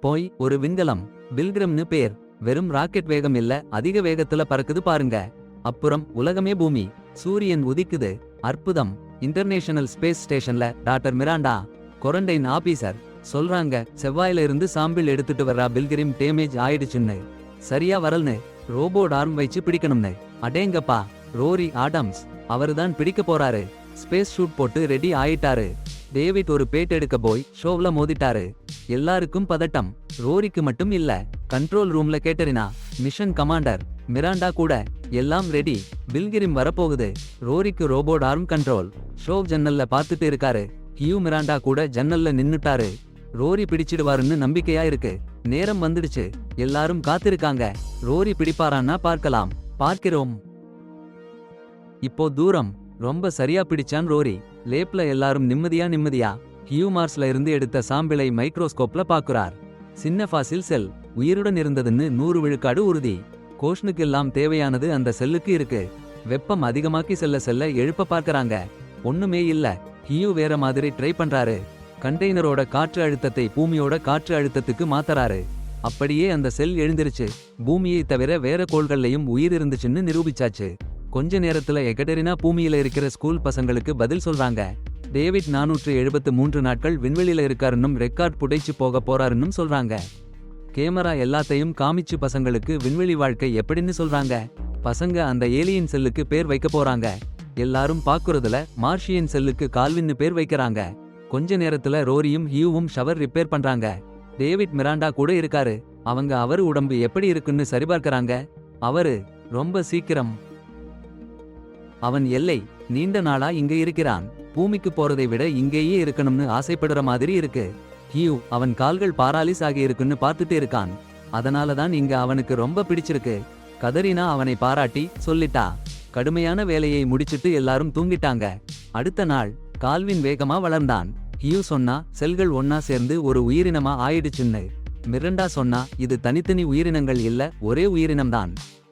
போய் ஒரு விண்கலம். பில்கிரம்னு பேர். வெறும் ராக்கெட் வேகம் இல்ல, அதிக வேகத்துல பறக்குது பாருங்க. அப்புறம் உலகமே பூமி. சூரியன் உதிக்குது. அற்புதம். இன்டர்நேஷனல் ஸ்பேஸ் ஸ்டேஷன்ல டாக்டர் மிராண்டா, கொரண்டைன் ஆபீசர் சொல்றாங்க, செவ்வாயில இருந்து சாம்பிள் எடுத்துட்டு வர்றா, பில்கிரிம் டேமேஜ் ஆயிடுச்சுன்னு. சரியா வரல்னு. ரோபோட் ஆர்ம் வச்சு பிடிக்கணும்னு. அடேங்கப்பா. ரோரி ஆடம்ஸ் அவருதான் பிடிக்க போறாரு. ஸ்பேஸ் ஷூட் போட்டு ரெடி ஆயிட்டாரு. டேவிட் ஒரு பேட் எடுக்க போய் ஷோவ்ல மோதிட்டாரு. எல்லாருக்கும் பதட்டம். ரோரிக்கு மட்டும் இல்ல. கண்ட்ரோல் ரூம்ல கேட்டரினா, மிஷன் கமாண்டர், மிராண்டா கூட. எல்லாம் ரெடி. பில்கிரிம் வரப்போகுது. ரோரிக்கு ரோபோட் ஆர்ம் கண்ட்ரோல். ஷோவ் ஜன்னல்ல பார்த்துட்டு இருக்காரு. ஹியூ மிராண்டா கூட ஜன்னல்ல நின்னுட்டாரு. ரோரி பிடிச்சிடுவாருன்னு நம்பிக்கையா இருக்கு. நேரம் வந்துடுச்சு. எல்லாரும் காத்திருக்காங்க. ரோரி பிடிப்பாரான்னா பார்க்கலாம். பார்க்கிறோம். இப்போ தூரம். ரொம்ப சரியா பிடிச்சான் ரோரி. லேப்ல எல்லாரும் நிம்மதியா. ஹியூ மார்ஸ்ல இருந்து எடுத்த சாம்பிளை மைக்ரோஸ்கோப்ல பாக்குறார். சின்ன ஃபாசில் செல். உயிருடன் இருந்ததுன்னு 100 விழுக்காடு உறுதி. கோஷ்னுக்கெல்லாம் தேவையானது அந்த செல்லுக்கு இருக்கு. வெப்பம் அதிகமாக்கி செல்ல எழுப்ப பார்க்கறாங்க. ஒண்ணுமே இல்ல. ஹியூ வேற மாதிரி ட்ரை பண்றாரு. கண்டெய்னரோட காற்று அழுத்தத்தை பூமியோட காற்று அழுத்தத்துக்கு மாத்தறாரு. அப்படியே அந்த செல் எழுந்திருச்சு. பூமியை தவிர வேற கோள்கள்லயும் உயிர் இருந்துச்சுன்னு நிரூபிச்சாச்சு. கொஞ்ச நேரத்துல எகடெரினா பூமியில இருக்கிற ஸ்கூல் பசங்களுக்கு பதில் சொல்றாங்க. டேவிட் 473 நாட்கள் விண்வெளியில இருக்காருன்னும் ரெக்கார்ட் புடைச்சு போக போறாருன்னும் சொல்றாங்க. கேமரா எல்லாத்தையும் காமிச்சு பசங்களுக்கு விண்வெளி வாழ்க்கை எப்படின்னு சொல்றாங்க. பசங்க அந்த ஏலியன் செல்லுக்கு பேர் வைக்க போறாங்க. எல்லாரும் பாக்குறதுல மார்ஷியன் செல்லுக்கு கால்வின்னு பேர் வைக்கிறாங்க. கொஞ்ச நேரத்துல ரோரியும் ஹியூவும் ஷவர் ரிப்பேர் பண்றாங்க. டேவிட் மிராண்டா கூட இருக்காரு. அவங்க அவரு உடம்பு எப்படி இருக்குன்னு சரிபார்க்கறாங்க. அவரு ரொம்ப சீக்கிரம். அவன் எல்லை. நீண்ட நாளா இங்க இருக்கிறான். பூமிக்கு போறதை விட இங்கேயே இருக்கணும்னு ஆசைப்படுற மாதிரி இருக்கு. ஹியூ அவன் கால்கள் பாராலிஸ் ஆகி இருக்குன்னு பார்த்துட்டு இருக்கான். அதனாலதான் இங்க அவனுக்கு ரொம்ப பிடிச்சிருக்கு. கதரினா அவனை பாராட்டி சொல்லிட்டா. கடுமையான வேலையை முடிச்சிட்டு எல்லாரும் தூங்கிட்டாங்க. அடுத்த நாள் கால்வின் வேகமா வளர்ந்தான். ஹியூ சொன்னா, செல்கள் ஒன்னா சேர்ந்து ஒரு உயிரினமா ஆயிடுச்சுன்னு. மிரண்டா சொன்னா, இது தனித்தனி உயிரினங்கள் இல்ல, ஒரே உயிரினம்தான்.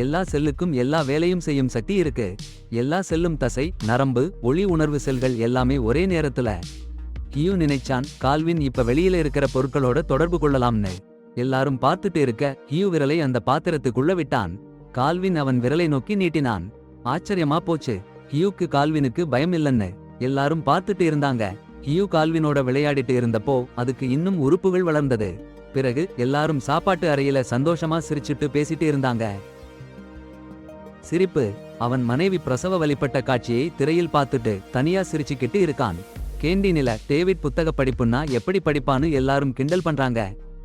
எல்லா செல்லுக்கும் எல்லா வேலையும் செய்யும் சக்தி இருக்கு. எல்லா செல்லும் தசை, நரம்பு, ஒளி உணர்வு செல்கள் எல்லாமே ஒரே நேரத்துல. ஹியூ நினைச்சான், கால்வின் இப்ப வெளியில இருக்கிற பொருட்களோட தொடர்பு கொள்ளலாம்னு. எல்லாரும் பார்த்துட்டு இருக்க ஹியூ விரலை அந்த பாத்திரத்துக்குள்ள விட்டான். கால்வின் அவன் விரலை நோக்கி நீட்டினான். ஆச்சரியமா போச்சு. ஹியூக்கு கால்வினுக்கு பயம் இல்லன்னு. எல்லாரும் பார்த்துட்டு இருந்தாங்க. ஹியூ கால்வினோட விளையாடிட்டு இருந்தப்போ அதுக்கு இன்னும் உறுப்புகள் வளர்ந்தது. பிறகு எல்லாரும் சாப்பாட்டு அறையில சந்தோஷமா சிரிச்சுட்டு பேசிட்டு இருந்தாங்க. சிரிப்பு. அவன் மனைவி பிரசவ வழிபட்ட காட்சியை திரையில் பார்த்துட்டு தனியா சிரிச்சுக்கிட்டு இருக்கான். கேண்டீனில டேவிட் புத்தக படிப்புன்னா எப்படி படிப்பான்னு எல்லாரும் கிண்டல் பண்றாங்க.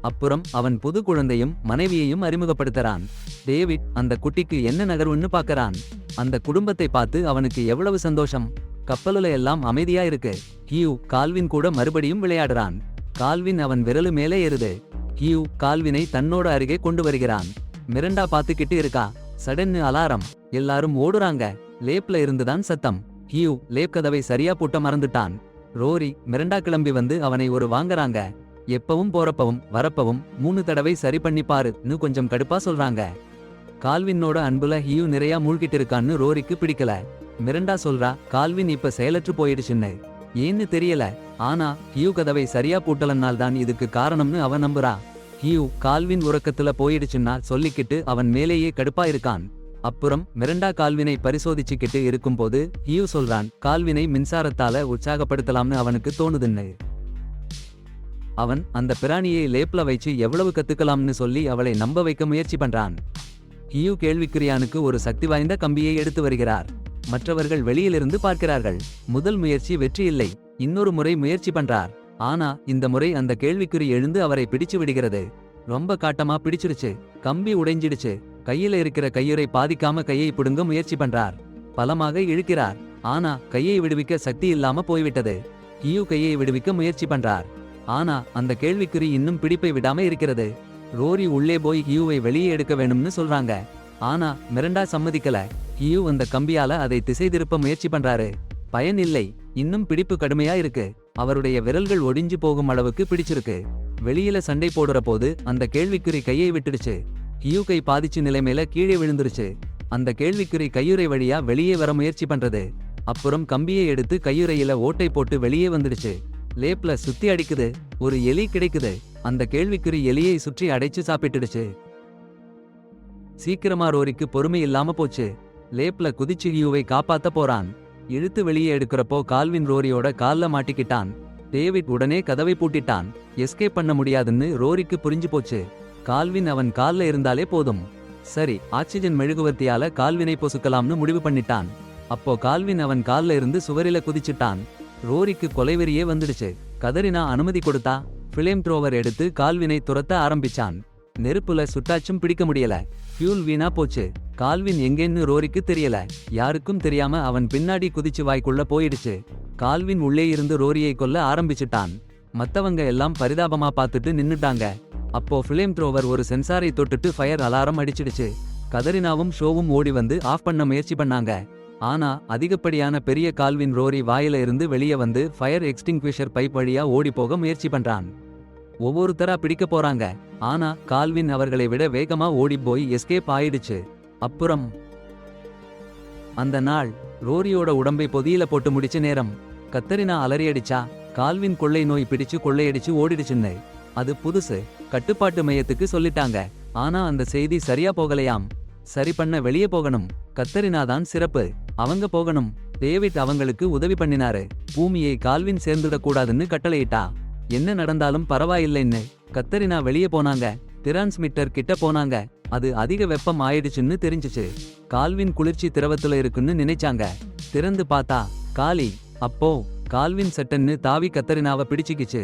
அப்புறம் அவன் புது குழந்தையும் மனைவியையும் அறிமுகப்படுத்துறான். டேவிட் அந்த குட்டிக்கு என்ன நகர்வுன்னு பாக்கறான். அந்த குடும்பத்தை பார்த்து அவனுக்கு எவ்வளவு சந்தோஷம். கப்பலுல எல்லாம் அமைதியா இருக்கு. ஹியூ கால்வின் கூட மறுபடியும் விளையாடுறான். கால்வின் அவன் விரலு மேலே ஏறுது. ஹியூ கால்வினை தன்னோட அருகே கொண்டு வருகிறான். மிரண்டா பாத்துக்கிட்டு இருக்கா. சடன்னு அலாரம். எல்லாரும் ஓடுறாங்க. லேப்ல இருந்துதான் சத்தம். ஹியூ லேப் கதவை சரியா பூட்ட மறந்துட்டான். ரோரி மிரண்டா கிளம்பி வந்து அவனை ஒரு வாங்கறாங்க. எப்பவும் போறப்பவும் வரப்பவும் 3 தடவை சரி பண்ணி பாருன்னு கொஞ்சம் கடுப்பா சொல்றாங்க. கால்வினோட அன்புல ஹியூ நிறையா மூழ்கிட்டு இருக்கான்னு ரோரிக்கு பிடிக்கல. மிரண்டா சொல்றா, கால்வின் இப்ப செயலற்று போயிடுச்சுன்னு. ஏன்னு தெரியல. ஆனா ஹியூ கதவை சரியா பூட்டலனால் தான் இதுக்கு காரணம்னு அவன் நம்புறா. ஹியூ கால்வின் உறக்கத்துல போயிடுச்சுன்னா சொல்லிக்கிட்டு அவன் மேலேயே கடுப்பா இருக்கான். அப்புறம் மிரண்டா கால்வினை பரிசோதிச்சுக்கிட்டு இருக்கும்போது ஹியூ சொல்றான், கால்வினை மின்சாரத்தால உற்சாகப்படுத்தலாம்னு அவனுக்கு தோணுதுன்னு. அவன் அந்த பிராணியை லேப்ல வச்சு எவ்வளவு கத்துக்கலாம்னு சொல்லி அவளை நம்ப வைக்க முயற்சி பண்றான். ஹியூ கேள்விக்குறியானுக்கு ஒரு சக்தி வாய்ந்த கம்பியை எடுத்து வருகிறார். மற்றவர்கள் வெளியிலிருந்து பார்க்கிறார்கள். முதல் முயற்சி வெற்றி இல்லை. இன்னொரு முறை முயற்சி பண்றார். ஆனா இந்த முறை அந்த கேள்விக்குறி எழுந்து அவரை பிடிச்சு விடுகிறது. ரொம்ப காட்டமா பிடிச்சிருச்சு. கம்பி உடைஞ்சிடுச்சு. கையில இருக்கிற கையுறை பாதிக்காம கையை பிடுங்க முயற்சி பண்றார். பலமாக இழுக்கிறார். ஆனா கையை விடுவிக்க சக்தி இல்லாம போய்விட்டது. ஹியூ கையை விடுவிக்க முயற்சி பண்றார். ஆனா அந்த கேள்விக்குறி இன்னும் பிடிப்பை விடாம இருக்கிறது. ரோரி உள்ளே போய் ஹியூவை வெளியே எடுக்க வேணும்னு சொல்றாங்க. ஆனா மிரண்டா சம்மதிக்கல. ஹியூ அந்த கம்பியால அதை திசை திருப்ப முயற்சி பண்றாரு. பயன் இல்லை. இன்னும் பிடிப்பு கடுமையா இருக்கு. அவருடைய விரல்கள் ஒடிஞ்சு போகும் அளவுக்கு பிடிச்சிருக்கு. வெளியில சண்டை போடுற போது அந்த கேள்விக்குறி கையை விட்டுடுச்சு. ஹியூ கை பாதிச்சு நிலைமையில கீழே விழுந்துருச்சு. அந்த கேள்விக்குறி கையுறை வழியா வெளியே வர முயற்சி பண்றது. அப்புறம் கம்பியை எடுத்து கையுறையில ஓட்டை போட்டு வெளியே வந்துடுச்சு. லேப்ல சுத்தி அடிக்குது. ஒரு எலி கிடைக்குது. அந்த கேள்விக்குறி எலியை சுற்றி அடைச்சு சாப்பிட்டுடுச்சு. சீக்கிரமா ரோரிக்கு பொறுமை இல்லாம போச்சு. லேப்ல குதிச்சு ஹியூவை காப்பாத்த போறான். இழுத்து வெளியே எடுக்கிறப்போ கால்வின் ரோரியோட கால்ல மாட்டிக்கிட்டான். டேவிட் உடனே கதவை பூட்டிட்டான். எஸ்கேப் பண்ண முடியாதுன்னு ரோரிக்கு புரிஞ்சு போச்சு. கால்வின் அவன் கால்ல இருந்தாலே போதும். சரி, ஆக்சிஜன் மெழுகுவர்த்தியால கால்வினை பொசுக்கலாம்னு முடிவு பண்ணிட்டான். அப்போ கால்வின் அவன் கால்ல இருந்து சுவரில குதிச்சுட்டான். ரோரிக்கு கொலைவெறியே வந்துடுச்சு. கதறினா அனுமதி கொடுத்தா. ஃபிளேம் த்ரோவர் எடுத்து கால்வினை துரத்த ஆரம்பிச்சான். நெருப்புல சுட்டாச்சும் பிடிக்க முடியல. ஃபியூல் வீணா போச்சு. கால்வின் எங்கேன்னு ரோரிக்கு தெரியல. யாருக்கும் தெரியாம அவன் பின்னாடி குதிச்சு வாய்க்குள்ள போயிடுச்சு. கால்வின் உள்ளே இருந்து ரோரியை கொல்ல ஆரம்பிச்சுட்டான். மத்தவங்க எல்லாம் பரிதாபமா பார்த்துட்டு நின்னுட்டாங்க. அப்போ ஃபிளேம் த்ரோவர் ஒரு சென்சாரை தொட்டுட்டு ஃபயர் அலாரம் அடிச்சிடுச்சு. கதரினாவும் ஷோவும் ஓடி வந்து ஆஃப் பண்ண முயற்சி பண்ணாங்க. ஆனா அதிகப்படியான பெரிய கால்வின் ரோரி வாயில இருந்து வெளியே வந்து ஃபயர் எக்ஸ்டிங்விஷர் பைப் வழியா ஓடி போக முயற்சி பண்றான். ஒவ்வொருத்தரா பிடிக்க போறாங்க. ஆனா கால்வின் அவர்களை விட வேகமா ஓடி போய் எஸ்கேப் ஆயிடுச்சு. அப்புறம் அந்த நாள் ரோரியோட உடம்பை பொதியில போட்டு முடிச்ச நேரம். கத்தரினா அலறியடிச்சா. கால்வின் கொள்ளை நோய் பிடிச்சு கொள்ளையடிச்சு ஓடிடுச்சுன்னு. அது புதுசு. கட்டுப்பாட்டு மையத்துக்கு சொல்லிட்டாங்க. ஆனா அந்த செய்தி சரியா போகலையாம். சரி பண்ண வெளியே போகணும். கத்தரினா தான் சிறப்பு. அவங்க போகணும். டேவிட் அவங்களுக்கு உதவி பண்ணினாரு. பூமியை கால்வின் சேர்ந்துடக்கூடாதுன்னு கட்டளையிட்டா. என்ன நடந்தாலும் பரவாயில்லைன்னு கத்தரினா வெளியே போனாங்க. டிரான்ஸ்மிட்டர் கிட்ட போனாங்க. அது அதிக வெப்பம் ஆயிடுச்சுன்னு தெரிஞ்சுச்சு. கால்வின் குளிர்ச்சி திரவத்துல இருக்குன்னு நினைச்சாங்க. திறந்து பார்த்தா காலி. அப்போ கால்வின் சட்டன்னு தாவி கத்தரினாவை பிடிச்சிக்கிச்சு.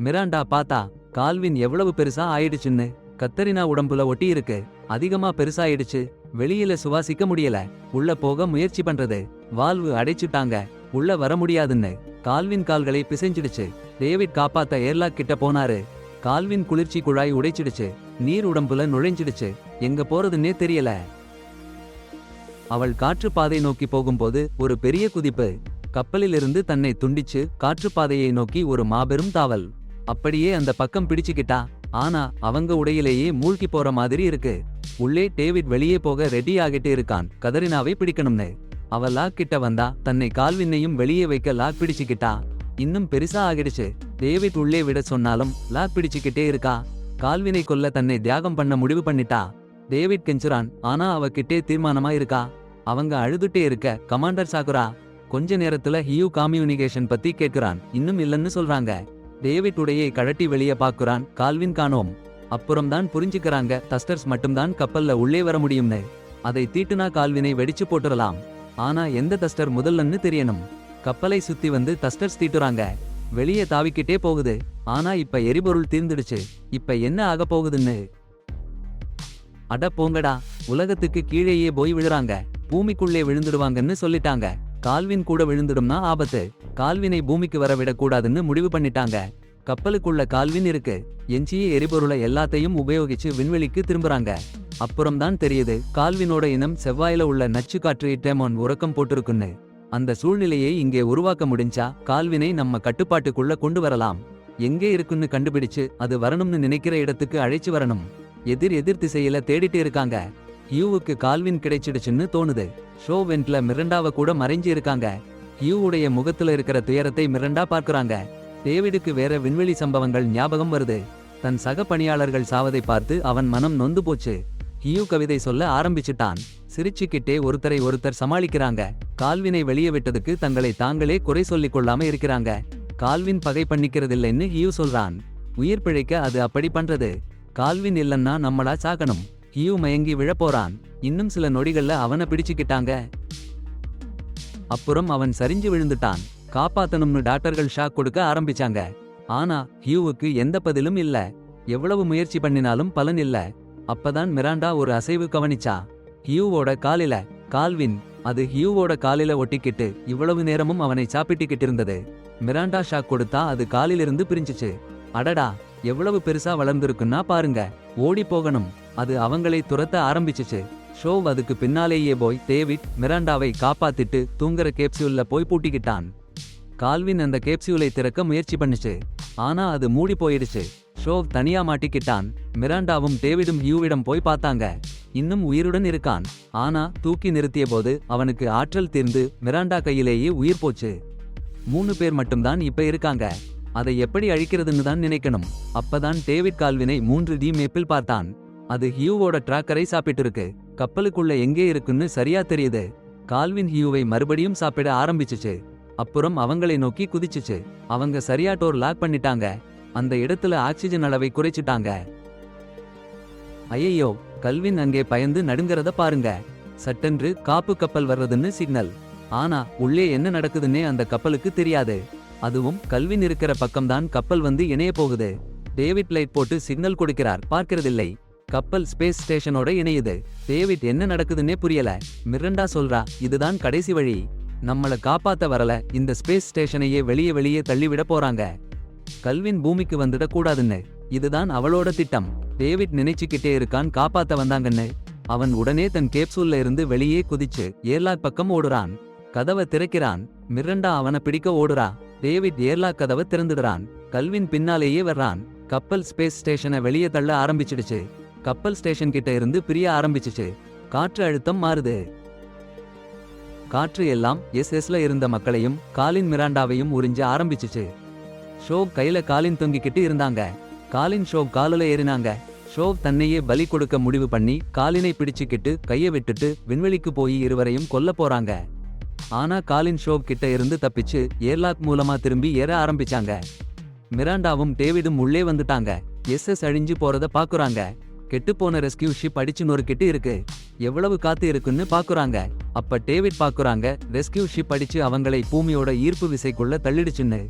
மிராண்டா பார்த்தா கால்வின் எவ்வளவு பெருசா ஆயிடுச்சுன்னு. கத்தரினா உடம்புல ஒட்டி இருக்கு. அதிகமா பெருசாயிடுச்சு. வெளியில சுவாசிக்க முடியல. உள்ள போக முயற்சி பண்றது. வால்வு அடைச்சுட்டாங்க. உள்ள வர முடியாதுன்னு. கால்வின் கால்களை பிசைஞ்சிடுச்சு. டேவிட் காப்பாத்த ஏர்லாக் கிட்ட போனாரு. கால்வின் குளிர்ச்சி குழாய் உடைச்சிடுச்சு. நீர் உடம்புல நுழைஞ்சிடுச்சு. எங்க போறதுன்னே தெரியல. அவள் காற்றுப்பாதை நோக்கி போகும்போது ஒரு பெரிய குதிப்பு. கப்பலிலிருந்து தன்னை துண்டிச்சு காற்றுப்பாதையை நோக்கி ஒரு மாபெரும் தாவல். அப்படியே அந்த பக்கம் பிடிச்சுக்கிட்டா. ஆனா அவங்க உடையிலேயே மூழ்கி போற மாதிரி இருக்கு. உள்ளே டேவிட் வெளியே போக ரெடி ஆகிட்டு இருக்கான். கதரினாவை பிடிக்கணும்னு. அவ லாக் கிட்ட வந்தா தன்னை கால்வினையும் வெளியே வைக்க லாக் பிடிச்சுக்கிட்டா. இன்னும் பெருசா ஆகிடுச்சு. டேவிட் உள்ளே விட சொன்னாலும் லாக் பிடிச்சுக்கிட்டே இருக்கா. கால்வினை கொல்ல தன்னை தியாகம் பண்ண முடிவு பண்ணிட்டா. டேவிட் கெஞ்சுறான். ஆனா அவகிட்டே தீர்மானமா இருக்கா. அவங்க அழுதுட்டே இருக்க கமாண்டர் சாகுரா கொஞ்ச நேரத்துல ஹியூ கம்யூனிகேஷன் பத்தி கேட்கிறான். இன்னும் இல்லன்னு சொல்றாங்க. டேவிட் உடையை கழட்டி வெளியே பாக்குறான். கால்வின் காணோம். அப்புறம்தான் புரிஞ்சுக்கிறாங்க தஸ்டர்ஸ் மட்டும்தான் கப்பல்ல உள்ளே வர முடியும்னு. அதை தீட்டுனா கால்வினை வெடிச்சு போட்டுறலாம். ஆனா எந்த தஸ்டர் முதல்லன்னு தெரியணும். கப்பலை சுத்தி வந்து தஸ்டர்ஸ் தீட்டுறாங்க. வெளியே தாவிக்கிட்டே போகுது. ஆனா இப்ப எரிபொருள் தீர்ந்துடுச்சு. இப்ப என்ன ஆக போகுதுன்னு. அட போங்கடா. உலகத்துக்கு கீழேயே போய் விழுறாங்க. பூமிக்குள்ளே விழுந்துடுவாங்கன்னு சொல்லிட்டாங்க. கால்வின் கூட விழுந்துடும்னா ஆபத்து. கால்வினை பூமிக்கு வர விடக்கூடாதுன்னு முடிவு பண்ணிட்டாங்க. கப்பலுக்குள்ள கால்வின் இருக்கு. எஞ்சிய எரிபொருளை எல்லாத்தையும் உபயோகிச்சு விண்வெளிக்கு திரும்புறாங்க. அப்புறம்தான் தெரியுது கால்வினோட இனம் செவ்வாயில உள்ள நச்சு காற்று டெமோன் உறக்கம் போட்டிருக்குன்னு. அந்த சூழ்நிலையை இங்கே உருவாக்க முடிஞ்சா கால்வினை நம்ம கட்டுப்பாட்டுக்குள்ள கொண்டு வரலாம். எங்கே இருக்குன்னு கண்டுபிடிச்சு அது வரணும்னு நினைக்கிற இடத்துக்கு அழைச்சு வரணும். எதிர் திசையில தேடிட்டு இருக்காங்க. ஹியூவுக்கு கால்வின் கிடைச்சிடுச்சுன்னு தோணுது. ஷோ வென்ட்ல மிரண்டாவ கூட மறைஞ்சு இருக்காங்க. ஹியூவுடைய முகத்துல இருக்கிற துயரத்தை மிரண்டா பார்க்கறாங்க. டேவிடுக்கு வேற விண்வெளி சம்பவங்கள் ஞாபகம் வருது. தன் சக பணியாளர்கள் சாவதை பார்த்து அவன் மனம் நொந்து போச்சு. ஹியூ கவிதை சொல்ல ஆரம்பிச்சுட்டான். சிரிச்சுக்கிட்டே ஒருத்தரை ஒருத்தர் சமாளிக்கிறாங்க. கால்வினை வெளியே விட்டதுக்கு தங்களை தாங்களே குறை சொல்லிக் கொள்ளாம இருக்கிறாங்க. கால்வின் பகை பண்ணிக்கிறதில்லைன்னு ஹியூ சொல்றான். உயிர் பிழைக்க அது அப்படி பண்றது. கால்வின் இல்லன்னா நம்மளா சாகணும். ஹியூ மயங்கி விழப்போறான். இன்னும் சில நொடிகள்ல அவனை பிடிச்சுக்கிட்டாங்க. அப்புறம் அவன் சரிஞ்சு விழுந்துட்டான். காப்பாத்தணும்னு டாக்டர்கள் ஷாக் கொடுக்க ஆரம்பிச்சாங்க. ஆனா ஹியூவுக்கு எந்த பதிலும் இல்ல. எவ்வளவு முயற்சி பண்ணினாலும் பலன் இல்ல. அப்பதான் மிராண்டா ஒரு அசைவு கவனிச்சா. ஹியூவோட காலில கால்வின். அது ஹியூவோட காலில ஒட்டிக்கிட்டு இவ்வளவு நேரமும் அவனை சாப்பிட்டுக்கிட்டு இருந்தது. மிராண்டா ஷாக் கொடுத்தா அது காலிலிருந்து பிரிஞ்சுச்சு. அடடா, எவ்வளவு பெருசா வளர்ந்திருக்குன்னா பாருங்க. ஓடி போகணும். அது அவங்களை துரத்த ஆரம்பிச்சுச்சு. ஷோ அதுக்கு பின்னாலேயே போய் டேவிட் மிராண்டாவை காப்பாத்திட்டு தூங்குற கேப்சியூல்ல போய் பூட்டிக்கிட்டான். கால்வின் அந்த கேப்சியூலை திறக்க முயற்சி பண்ணுச்சு. ஆனா அது மூடி போயிடுச்சு. ஷோ தனியா மாட்டிக்கிட்டான். மிராண்டாவும் டேவிடும் ஹியூவிடம் போய் பார்த்தாங்க. இன்னும் உயிருடன் இருக்கான். ஆனா தூக்கி நிறுத்திய போது அவனுக்கு ஆற்றல் தீர்ந்து மிராண்டா கையிலேயே உயிர் போச்சு. 3 பேர் மட்டும்தான் இப்ப இருக்காங்க. அதை எப்படி அழிக்கிறதுன்னு தான் நினைக்கணும். அப்பதான் டேவிட் கால்வினை 3D மேப்பில் பார்த்தான். அது ஹியூவோட டிராக்கரை சாப்பிட்டிருக்கு. கப்பலுக்குள்ள எங்கே இருக்குன்னு சரியா தெரியுது. கால்வின் ஹியூவை மறுபடியும் சாப்பிட ஆரம்பிச்சுச்சு. அப்புறம் அவங்களை நோக்கி குதிச்சுச்சு. அவங்க சரியா டோர் லாக் பண்ணிட்டாங்க. அந்த இடத்துல ஆக்சிஜன் அளவை குறைச்சிட்டாங்க. ஐயையோ, கல்வின் அங்கே பயந்து நடுங்கறத பாருங்க. சட்டென்று காப்பு கப்பல் வர்றதுன்னு சிக்னல். ஆனா உள்ளே என்ன நடக்குதுன்னே அந்த கப்பலுக்கு தெரியாது. அதுவும் கல்வின் இருக்கிற பக்கம்தான் கப்பல் வந்து இணைய போகுது. டேவிட் லைட் போட்டு சிக்னல் கொடுக்கிறார், பார்க்கிறதில்லை. கப்பல் ஸ்பேஸ் ஸ்டேஷனோட இணையுது. டேவிட் என்ன நடக்குதுன்னே புரியல. மிரண்டா சொல்றா, இதுதான் கடைசி வழி. நம்மள காப்பாத்த வரல, இந்த ஸ்பேஸ் ஸ்டேஷனையே வெளியே தள்ளிவிட போறாங்க. கல்வின் பூமிக்கு வந்துட கூடாதுன்னு. இதுதான் அவளோட திட்டம். டேவிட் நினைச்சுக்கிட்டே இருக்கான் காப்பாத்த வந்தாங்கன்னு. அவன் உடனே தன் கேப்சூல்ல இருந்து வெளியே குதிச்சு ஏர்லாக் பக்கம் ஓடுறான். கதவை திறக்கிறான். மிரண்டா அவனை பிடிக்க ஓடுறா. டேவிட் ஏர்லாக் கதவை திறந்துடுறான். கல்வின் பின்னாலேயே வர்றான். கப்பல் ஸ்பேஸ் ஸ்டேஷனை வெளியே தள்ள ஆரம்பிச்சிடுச்சு. கப்பல் ஸ்டேஷன் கிட்ட இருந்து பிரிய ஆரம்பிச்சுச்சு. காற்று அழுத்தம் மாறுது. காற்று எல்லாம் எஸ்எஸ்ல இருந்த மக்களையும் காலின் மிராண்டாவையும் உறிஞ்ச ஆரம்பிச்சுச்சு. ஷோவ் கையில காலின் தொங்கிக்கிட்டு இருந்தாங்க. காலின் ஷோவ் காலில் ஏறினாங்க. ஷோவ் தன்னையே பலி கொடுக்க முடிவு பண்ணி காலினை பிடிச்சுக்கிட்டு கையை விட்டுட்டு விண்வெளிக்கு போய் இருவரையும் கொல்ல போறாங்க. ஆனா காலின் ஷோவ் கிட்ட இருந்து தப்பிச்சு ஏர்லாக் மூலமா திரும்பி ஏற ஆரம்பிச்சாங்க. மிராண்டாவும் டேவிடும் உள்ளே வந்துட்டாங்க. எஸ்எஸ் அழிஞ்சு போறத பாக்குறாங்க. கெட்டுப்போன ரெஸ்கியூ ஷிப் அடிச்சு நொறுக்கிட்டு இருக்கு. எவ்வளவு காத்து இருக்குன்னு பாக்குறாங்க. அப்ப டேவிட் பாக்குறாங்க, ரெஸ்கியூ ஷிப் அடிச்சு அவங்களை பூமியோட ஈர்ப்பு விசைக்குள்ள தள்ளிடுச்சுன்னு.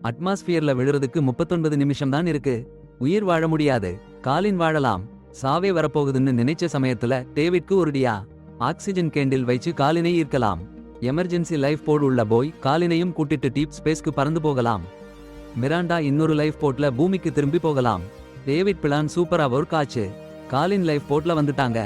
அட்மாஸ்பியர்ல விழுறதுக்கு 39 நிமிஷம் தான் இருக்கு. உயிர் வாழ முடியாது. காலின் வாழலாம். சாவே வரப்போகுதுன்னு நினைச்ச சமயத்துல டேவிட்க்கு ஒருடியா ஆக்சிஜன் கேண்டில் வச்சு காலினை ஈர்க்கலாம். எமர்ஜென்சி லைஃப் போர்டு உள்ள போய் காலினையும் கூட்டிட்டு டீப் ஸ்பேஸ்க்கு பறந்து போகலாம். மிராண்டா இன்னொரு லைஃப் போர்ட்ல பூமிக்கு திரும்பி போகலாம். டேவிட் பிளான் சூப்பரா ஒர்க் ஆச்சு. காலின் லைஃப் போர்ட்ல வந்துட்டாங்க.